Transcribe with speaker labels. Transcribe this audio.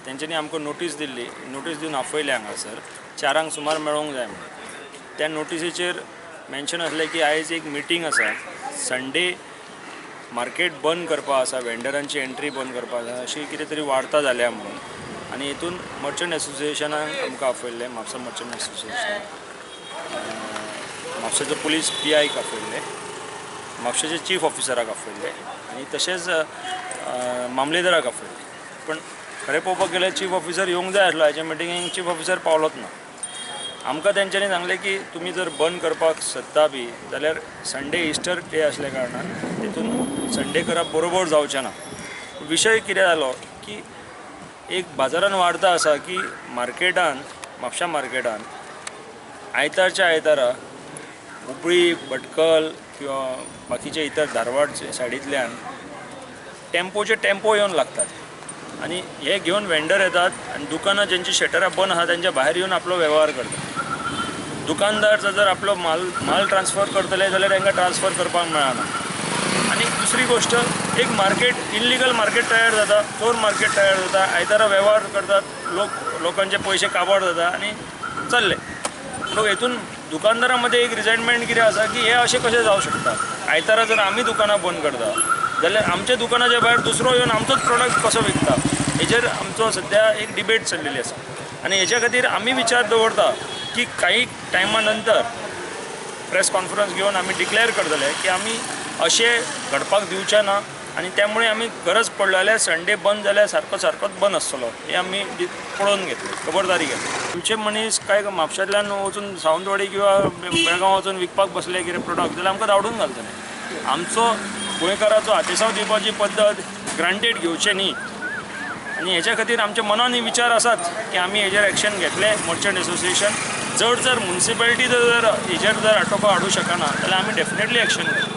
Speaker 1: तेंच्यांनी आमकां notice Delhi, notice दिवन आपयले हांगासर 4 सुमार मेळोंक जाय म्हणून। त्या नोटीसीचेर मेन्शन आसलें की आयज एक मिटींग आसा, संडे मार्केट बंद करपा आसा, वेंडरांची एंट्री बंद करपा आसा, अशी कितें तरी वार्ता जाल्या म्हणून। आनी हितून मर्चंट एसोसिएशनान आमकां आपयल्लें, म्हापसा मर्चंट एसोसिएशन, म्हापशेचो पुलीस PIक आपयल्ले, म्हापशेचे चीफ ऑफिसराक आपयल्ले आनी तशेंच मामलेदाराक आपयल्ले। पण खरें पळोवपाक गेल्यार चीफ ऑफिसर येवंक जाय आसलो, हेच्या मिटिंगेक चीफ ऑफिसर पावलोच ना। आमकां तेंच्यांनी सांगलें की तुमी जर बंद करपाक सोदता बी जाल्यार संडे इस्टर डे आसल्या कारणान तितून संडे करप बरोबर जावचें ना। विशय कितें जालो की एक बाजारान वार्ता आसा की मार्केटान, म्हापशा मार्केटान आयतारच्या आयतारा हुबळी, भटकल किंवा बाकीचे इतर धारवाड सायडींतल्यान टेम्पो येवन लागतात आनी हे घेवन वेंडर येतात आनी दुकानां जेंची शटरां बंद आसा तेंच्या भायर येवन आपलो वेव्हार करतात। दुकानदार जर आपलो माल ट्रान्सफर करतले जाल्यार तांकां ट्रान्सफर करपाक मेळना। आनी दुसरी गोश्ट, एक मार्केट इल्लीगल मार्केट तयार जाता, चोर मार्केट तयार जाता, आयतारा वेव्हार करतात, लोकांचे पयशे काबाड जाता आनी चल्ले। लोक हेतून दुकानदारां मदें एक रिझेंटमेंट कितें आसा की हे अशें कशें जावं शकता। आयतारा जर आमी दुकानां बंद करता जाल्यार आमच्या दुकानाच्या भायर दुसरो येवन आमचोच प्रोडक्ट कसो विकता, हेचेर आमचो सद्या एक डिबेट चल्लेली आसा। आनी हेच्या खातीर आमी विचार दवरता की काही टायमा नंतर प्रेस कॉन्फरन्स घेवन आमी डिक्लेअर करतले की आमी अशें घडपाक दिवचे ना आनी त्यामुळे आमी गरज पडले जाल्यार संडे बंद जाल्यार सारकोच बंद आसतलो, हे आमी पळोवन घेतले, खबरदारी घेतली। तुमचे मनीस काय म्हापशांतल्यान वचून सावंतवाडी किंवा बेळगांव वचून विकपाक बसले कितें प्रोडक्ट जाल्यार आमकां धांवडून घालतले। आमचो गोंयकाराचो हातीसाव दिवपाची पद्दत ग्रांटेड घेवचे न्ही आनी हेच्या खातीर आमच्या मनान विचार आसात की आमी हेजेर एक्शन घेतले। मर्चंट एसोसिएशन जर म्युनिसिपालिटी जर हेजेर जर आटोको हाडूं शकना जाल्यार आमी डेफिनेटली एक्शन घेतले।